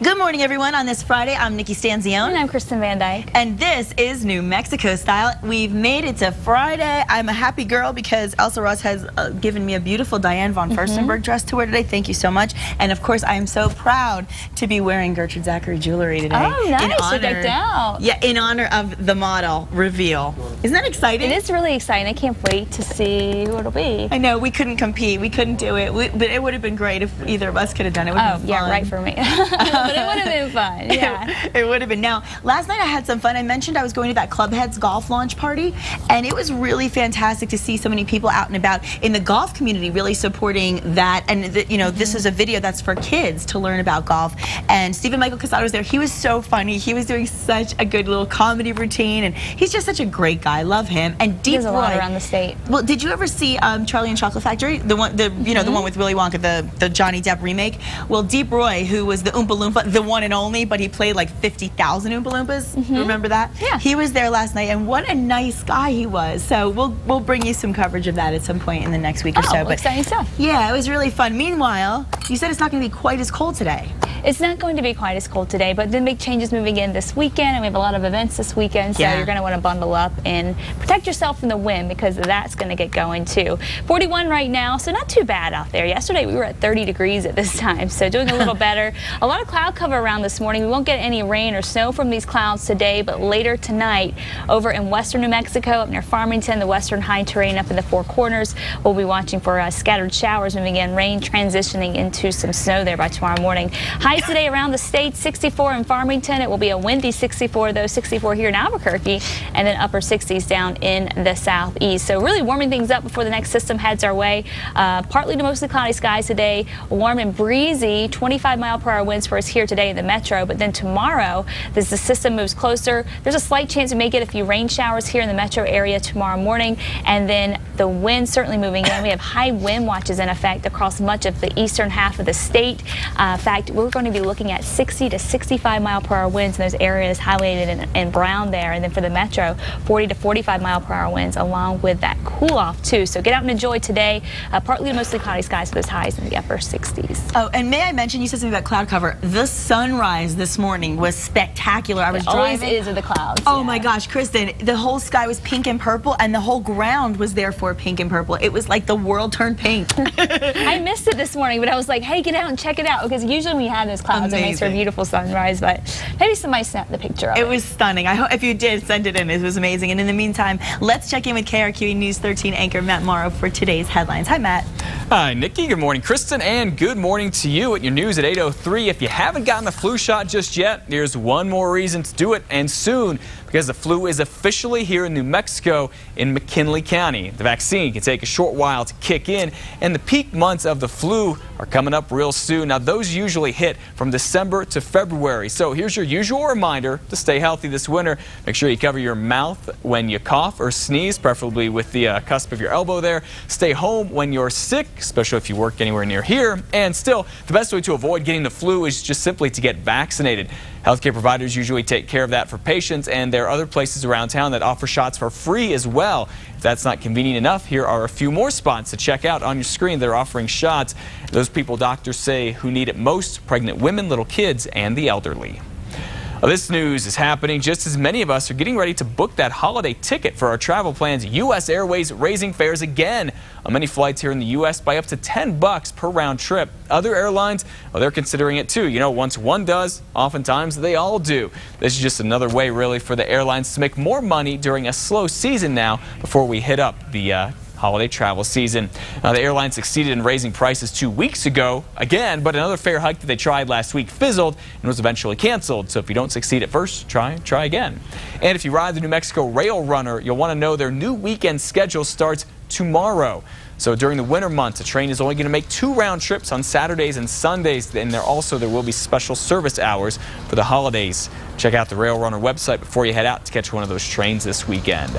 Good morning, everyone. On this Friday, I'm Nikki Stanzione. And I'm Kristen Van Dyke. And this is New Mexico Style. We've made it to Friday. I'm a happy girl because Elsa Ross has given me a beautiful Diane von Furstenberg dress to wear today. Thank you so much. And of course, I am so proud to be wearing Gertrude Zachary jewelry today. Oh, nice. You're decked out. Yeah, in honor of the model reveal. Isn't that exciting? It is really exciting. I can't wait to see who it'll be. I know. We couldn't compete. We couldn't do it. But it would have been great if either of us could have done it. It would have been fun. Yeah, right for me. But it would have been fun. Yeah. It would have been. Now, last night I had some fun. I mentioned I was going to that Clubheads golf launch party, and it was really fantastic to see so many people out and about in the golf community really supporting that. And this is a video that's for kids to learn about golf. And Stephen Michael Casado was there. He was so funny. He was doing such a good little comedy routine, and he's just such a great guy. Love him. And Deep There's a lot around the state. Well, did you ever see Charlie and Chocolate Factory? The one, the one with Willy Wonka, the Johnny Depp remake. Well, Deep Roy, who was the Oompa Loompa, the one and only, but he played like 50,000 Oompa Loompas. Remember that? Yeah. He was there last night, and what a nice guy he was. So we'll bring you some coverage of that at some point in the next week or so. But exciting stuff. Yeah, it was really fun. Meanwhile, you said it's not going to be quite as cold today. It's not going to be quite as cold today, but the big changes moving in this weekend, and we have a lot of events this weekend, so you're going to want to bundle up and protect yourself from the wind because that's going to get going too. 41 right now, so not too bad out there. Yesterday we were at 30 degrees at this time, so doing a little better. A lot of cloud cover around this morning. We won't get any rain or snow from these clouds today, but later tonight over in western New Mexico, up near Farmington, the western high terrain up in the Four Corners, we'll be watching for scattered showers moving in, rain transitioning into some snow there by tomorrow morning. Highs today around the state, 64 in Farmington. It will be a windy 64, though, 64 here in Albuquerque, and then upper 60s down in the southeast. So really warming things up before the next system heads our way. Partly to mostly cloudy skies today, warm and breezy, 25-mile-per-hour winds for us here today in the metro. But then tomorrow, as the system moves closer, there's a slight chance we may get a few rain showers here in the metro area tomorrow morning. And then the wind certainly moving in. We have high wind watches in effect across much of the eastern half of the state. In fact, we're going to be looking at 60 to 65-mile-per-hour winds in those areas highlighted in brown there. And then for the metro, 40 to 45-mile-per-hour winds along with that cool-off too. So get out and enjoy today. Partly to mostly cloudy skies for those highs in the upper 60s. Oh, and may I mention, you said something about cloud cover. The sunrise this morning was spectacular. I was driving. Always is in the clouds. Oh my gosh, Kristen, the whole sky was pink and purple, and the whole ground was therefore pink and purple. It was like the world turned pink. I missed it this morning, but I was like, hey, get out and check it out, because usually when you have those clouds, it makes for a beautiful sunrise, but maybe somebody snapped the picture of it. It was stunning. I hope if you did, send it in. It was amazing. And in the meantime, let's check in with KRQE News 13 anchor Matt Morrow for today's headlines. Hi, Matt. Hi, Nikki. Good morning, Kristen, and good morning to you at your news at 8:03. If you haven't gotten the flu shot just yet, there's one more reason to do it, and soon, because the flu is officially here in New Mexico in McKinley County. The vaccine can take a short while to kick in, and the peak months of the flu are coming up real soon. Now, those usually hit from December to February. So here's your usual reminder to stay healthy this winter. Make sure you cover your mouth when you cough or sneeze, preferably with the cusp of your elbow there. Stay home when you're sick, especially if you work anywhere near here. And still, the best way to avoid getting the flu is just simply to get vaccinated. Healthcare providers usually take care of that for patients, and there are other places around town that offer shots for free as well. If that's not convenient enough, here are a few more spots to check out on your screen that are offering shots. Those people doctors say who need it most: pregnant women, little kids, and the elderly. Well, this news is happening just as many of us are getting ready to book that holiday ticket for our travel plans. U.S. Airways raising fares again on many flights here in the U.S. by up to $10 per round trip. Other airlines, well, they're considering it too. You know, once one does, oftentimes they all do. This is just another way, really, for the airlines to make more money during a slow season now before we hit up the holiday travel season. The airline succeeded in raising prices 2 weeks ago again, but another fare hike that they tried last week fizzled and was eventually canceled. So if you don't succeed at first, try again. And if you ride the New Mexico Rail Runner, you'll want to know their new weekend schedule starts tomorrow. So during the winter months, the train is only going to make 2 round trips on Saturdays and Sundays, and there will be special service hours for the holidays. Check out the Rail Runner website before you head out to catch one of those trains this weekend.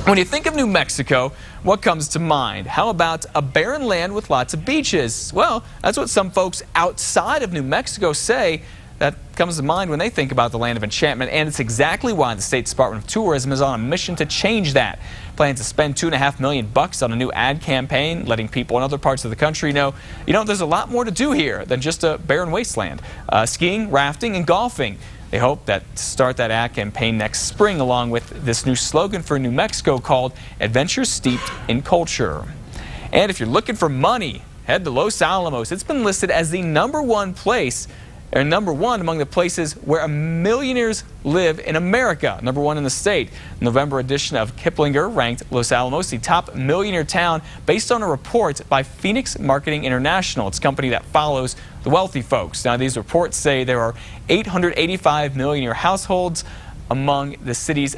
When you think of New Mexico, what comes to mind? How about a barren land with lots of beaches? Well, that's what some folks outside of New Mexico say. that comes to mind when they think about the land of enchantment, and it's exactly why the State's Department of Tourism is on a mission to change that. Plans to spend $2.5 million on a new ad campaign, letting people in other parts of the country know, there's a lot more to do here than just a barren wasteland. Skiing, rafting, and golfing. They hope to start that ad campaign next spring, along with this new slogan for New Mexico called Adventures Steeped in Culture. And if you're looking for money, head to Los Alamos. It's been listed as the number one among the places where millionaires live in America. Number one in the state. November edition of Kiplinger ranked Los Alamos the top millionaire town based on a report by Phoenix Marketing International. It's a company that follows the wealthy folks. Now, these reports say there are 885 millionaire households among the city's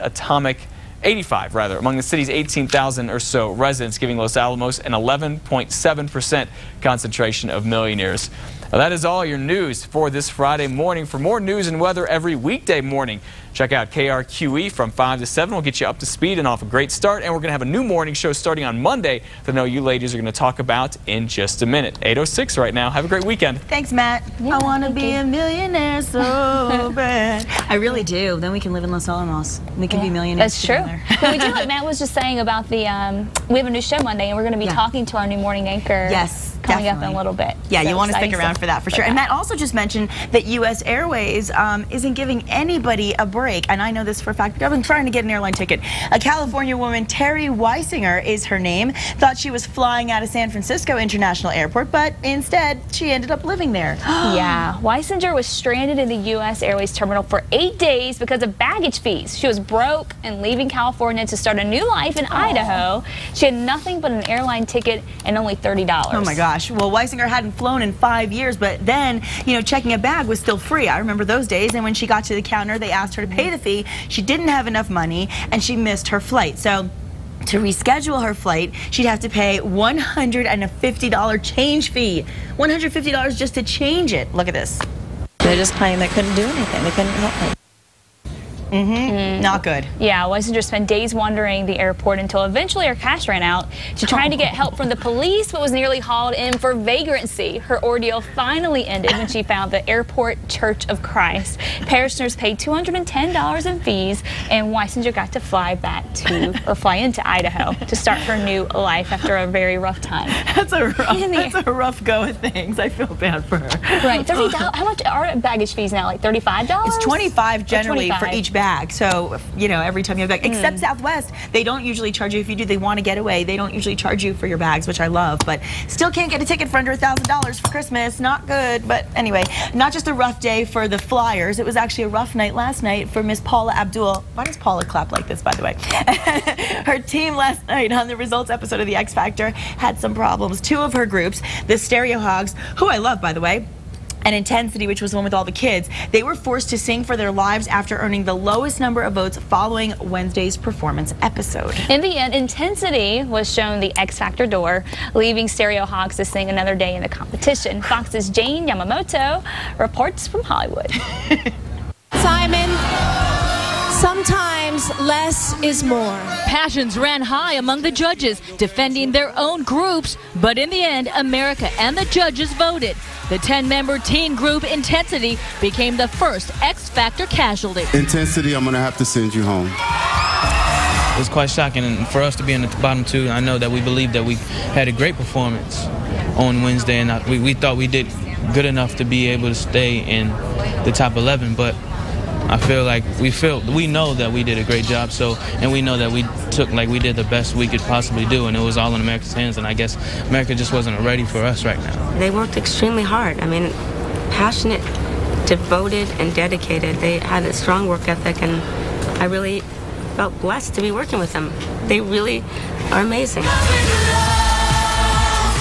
18,000 or so residents, giving Los Alamos an 11.7% concentration of millionaires. Now, that is all your news for this Friday morning. For more news and weather every weekday morning, check out KRQE from 5 to 7. We'll get you up to speed and off a great start. And we're going to have a new morning show starting on Monday that I know you ladies are going to talk about in just a minute. 8:06 right now. Have a great weekend. Thanks, Matt. Yeah, I want to be a millionaire so bad. I really do. Then we can live in Los Alamos. We can be millionaires. That's true. But we do, like Matt was just saying about the, we have a new show Monday, and we're going to be talking to our new morning anchor. Yes. Coming up in a little bit. Yeah, so you want to stick around for that for sure. And Matt also just mentioned that U.S. Airways isn't giving anybody a break. And I know this for a fact because I've been trying to get an airline ticket. A California woman, Terry Weisinger is her name, thought she was flying out of San Francisco International Airport, but instead she ended up living there. Yeah, Weisinger was stranded in the U.S. Airways terminal for 8 days because of baggage fees. She was broke and leaving California to start a new life in Idaho. She had nothing but an airline ticket and only $30. Oh my gosh. Well, Weisinger hadn't flown in 5 years, but then, checking a bag was still free. I remember those days. And when she got to the counter, they asked her to pay the fee. She didn't have enough money, and she missed her flight. So to reschedule her flight, she'd have to pay $150 change fee. $150 just to change it. Look at this. They just claimed they couldn't do anything. They couldn't help me. Not good. Yeah, Weisinger spent days wandering the airport until eventually her cash ran out. She tried to get help from the police, but was nearly hauled in for vagrancy. Her ordeal finally ended when she found the Airport Church of Christ. Parishioners paid $210 in fees, and Weisinger got to fly into Idaho to start her new life after a very rough time. That's a rough go of things. I feel bad for her. Right, $30. How much are baggage fees now? Like $35? It's $25 generally for each bag. So, every time you have a bag, except Southwest, they don't usually charge you if you do. They want to get away. They don't usually charge you for your bags, which I love, but still can't get a ticket for under $1,000 for Christmas. Not good. But anyway, not just a rough day for the Flyers. It was actually a rough night last night for Miss Paula Abdul. Why does Paula clap like this, by the way? Her team last night on the results episode of The X Factor had some problems. Two of her groups, the Stereo Hogs, who I love, by the way, and Intensity, which was the one with all the kids, they were forced to sing for their lives after earning the lowest number of votes following Wednesday's performance episode. In the end, Intensity was shown the X Factor door, leaving Stereo Hogs to sing another day in the competition. Fox's Jane Yamamoto reports from Hollywood. Simon, sometimes less is more. Passions ran high among the judges, defending their own groups, but in the end, America and the judges voted. The 10-member teen group Intensity became the first X Factor casualty. Intensity, I'm going to have to send you home. It was quite shocking, and for us to be in the bottom two, I know that we believed that we had a great performance on Wednesday, and we thought we did good enough to be able to stay in the top 11, but I feel like we know that we did a great job, and we know that we did the best we could possibly do, and it was all in America's hands, and I guess America just wasn't ready for us right now. They worked extremely hard. I mean, passionate, devoted, and dedicated. They had a strong work ethic, and I really felt blessed to be working with them. They really are amazing.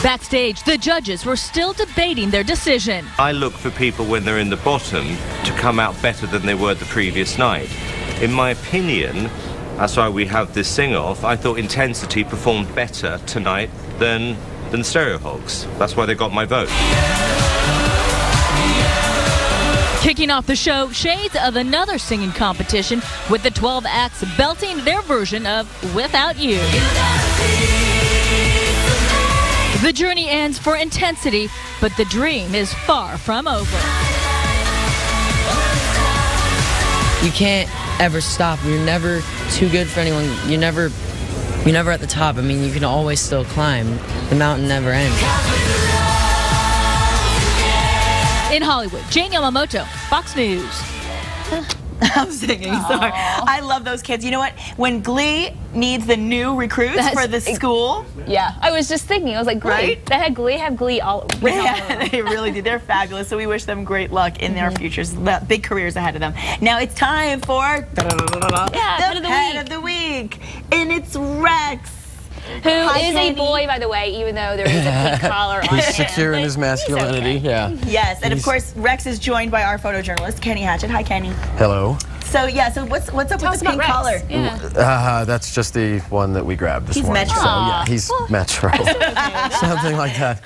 Backstage, the judges were still debating their decision. I look for people when they're in the bottom to come out better than they were the previous night. In my opinion, that's why we have this sing-off, I thought Intensity performed better tonight than Stereo Hogs. That's why they got my vote. Kicking off the show, shades of another singing competition with the 12 acts belting their version of Without You. The journey ends for Intensity, but the dream is far from over. you can't ever stop. You're never too good for anyone. You're never at the top. I mean, you can always still climb. The mountain never ends. In Hollywood, Jane Yamamoto, Fox News. I'm singing, sorry. I love those kids. You know what? When Glee needs the new recruits for the school. Yeah, I was just thinking, I was like, Glee. Right? They have Glee all They really do. They're fabulous. So we wish them great luck in their futures. Big careers ahead of them. Now it's time for the Pet of the Week. And it's Rex. Who is a boy, by the way, even though there is a pink collar on him. He's secure in his masculinity, yeah. Yes, and of course, Rex is joined by our photojournalist, Kenny Hatchett. Hi, Kenny. Hello. So, yeah, so what's up with the pink collar? Yeah. That's just the one that we grabbed this morning. Metro. So, yeah, he's Metro. Something like that.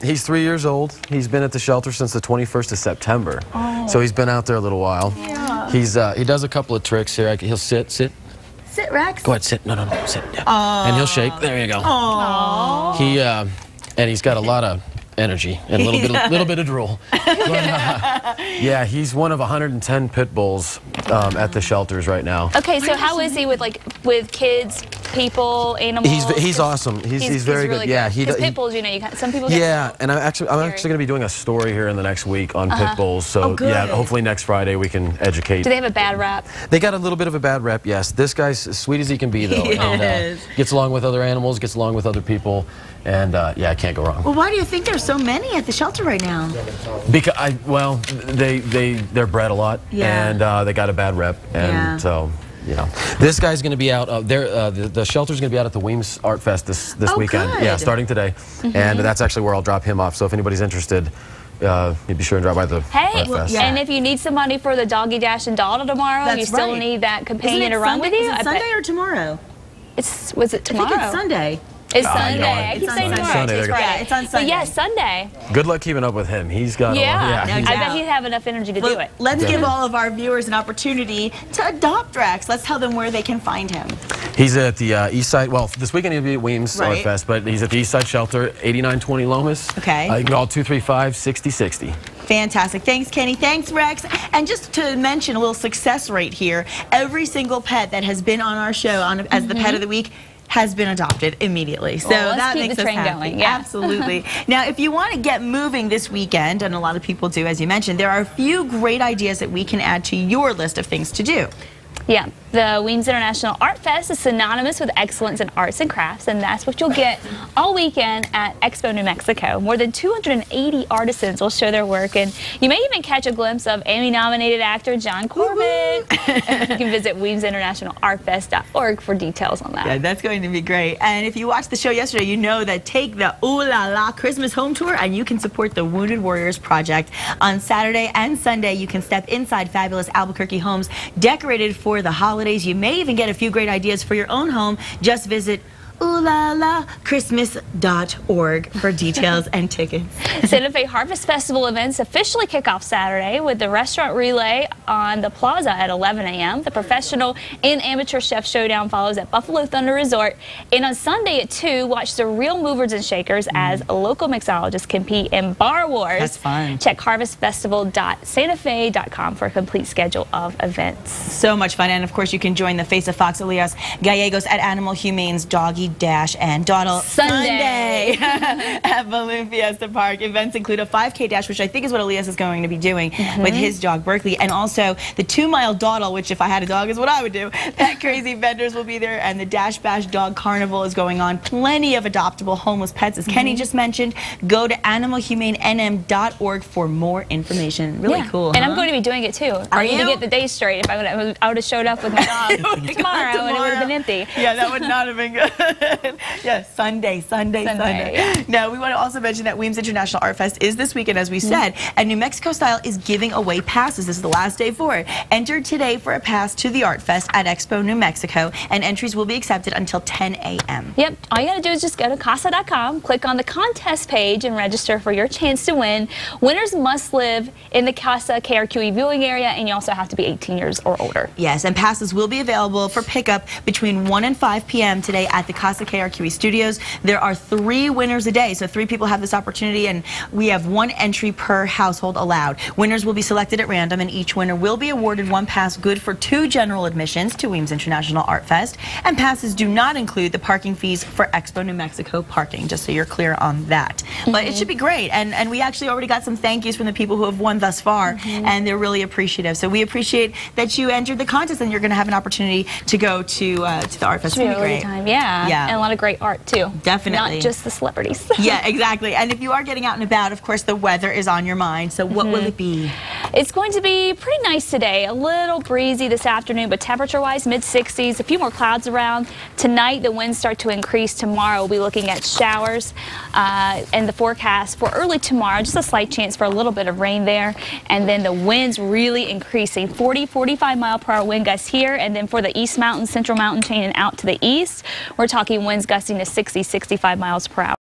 He's 3 years old. He's been at the shelter since the 21st of September. So he's been out there a little while. Yeah. He does a couple of tricks here. He'll sit. Sit, Rex. Go ahead, sit. No, sit. Yeah. And he'll shake. There you go. Aww. And he's got a lot of energy and a little bit of drool. But, yeah, he's one of 110 pit bulls at the shelters right now. Okay, so how is he with kids, people, animals? He's awesome. He's very really good. Yeah, because pit bulls, some people get and I'm actually going to be doing a story here in the next week on pit bulls. So yeah, hopefully next Friday we can educate. Do they have a bad rap? They got a little bit of a bad rep, yes. This guy's as sweet as he can be, though. And, gets along with other animals, gets along with other people, and yeah, I can't go wrong. Well, why do you think there's so many at the shelter right now? Because they're bred a lot, and they got a bad rep, and so. You know, this guy's going to be out. The shelter's going to be out at the Weems Art Fest this weekend. Good. Yeah, starting today, and that's actually where I'll drop him off. So if anybody's interested, you'd be sure to drop by the Art Fest. And if you need some money for the Doggy Dash and Dawdle tomorrow, you still need that companion to run with you. Is it Sunday or tomorrow? Was it tomorrow? I think it's Sunday. It's Sunday. I keep saying tomorrow. Sunday. It's Friday. Yeah, it's on Sunday. But yes, Sunday. Good luck keeping up with him. He's got I bet he'd have enough energy to do it. Let's give all of our viewers an opportunity to adopt Rex. Let's tell them where they can find him. He's at the East Side. Well, this weekend he'll be at Weems Art Fest, but he's at the East Side Shelter, 8920 Lomas. Okay. You can call 235-6060. Fantastic. Thanks, Kenny. Thanks, Rex. And just to mention a little success rate here, every single pet that has been on our show as the Pet of the Week has been adopted immediately. So that makes us happy. Going. Yeah. Absolutely. Now, if you want to get moving this weekend, and a lot of people do, as you mentioned, there are a few great ideas that we can add to your list of things to do. Yeah, the Weems International Art Fest is synonymous with excellence in arts and crafts, and that's what you'll get all weekend at Expo New Mexico. More than 280 artisans will show their work, and you may even catch a glimpse of Emmy-nominated actor John Corbett. You can visit WeemsInternationalArtFest.org for details on that. Yeah, that's going to be great. And if you watched the show yesterday, you know that take the Ooh La La Christmas Home Tour, and you can support the Wounded Warriors Project. On Saturday and Sunday, you can step inside fabulous Albuquerque homes decorated for the holidays. You may even get a few great ideas for your own home. Just visit oolalachristmas.org for details and tickets. Santa Fe Harvest Festival events officially kick off Saturday with the restaurant relay on the plaza at 11 a.m. The professional and amateur chef showdown follows at Buffalo Thunder Resort. And on Sunday at 2, watch the real movers and shakers as local mixologists compete in Bar Wars. That's fun. Check harvestfestival.santafe.com for a complete schedule of events. So much fun. And of course, you can join the Face of Fox Elias Gallegos at Animal Humane's Doggy Dash and Dawdle Sunday at Balloon Fiesta Park. Events include a 5K dash, which I think is what Elias is going to be doing with his dog Berkeley, and also the 2-mile dawdle, which if I had a dog is what I would do. Pet crazy vendors will be there, and the Dash Bash Dog Carnival is going on. Plenty of adoptable homeless pets, as Kenny just mentioned. Go to animalhumanenm.org for more information. Really cool. And I'm going to be doing it too. I need to get the days straight. If I would have showed up with my dog tomorrow and it would have been empty. Yeah, that would not have been good. Yeah, Sunday. Yeah. Now, we want to also mention that Weems International Art Fest is this weekend, as we said, and New Mexico Style is giving away passes. This is the last day for it. Enter today for a pass to the Art Fest at Expo New Mexico, and entries will be accepted until 10 a.m. Yep, all you got to do is just go to casa.com, click on the contest page, and register for your chance to win. Winners must live in the Casa KRQE viewing area, and you also have to be 18 years or older. Yes, and passes will be available for pickup between 1 and 5 p.m. today at the Casa KRQE Studios. There are 3 winners a day, so 3 people have this opportunity, and we have 1 entry per household allowed. Winners will be selected at random, and each winner will be awarded 1 pass good for 2 general admissions to Weems International Art Fest, and passes do not include the parking fees for Expo New Mexico parking, just so you're clear on that. But it should be great, and we actually already got some thank yous from the people who have won thus far, and they're really appreciative. So we appreciate that you entered the contest, and you're going to have an opportunity to go to the art fest. It's going to be a great time, yeah. And a lot of great art too. Definitely. Not just the celebrities. Yeah, exactly. And if you are getting out and about, of course, the weather is on your mind. So what will it be? It's going to be pretty nice today. A little breezy this afternoon, but temperature-wise, mid-60s. A few more clouds around. Tonight, the winds start to increase. Tomorrow, we'll be looking at showers. And the forecast for early tomorrow, just a slight chance for a little bit of rain there. And then the winds really increasing. 40, 45 mile per hour wind gusts here. And then for the East Mountain, Central Mountain chain and out to the east, we're talking winds gusting to 60, 65 miles per hour.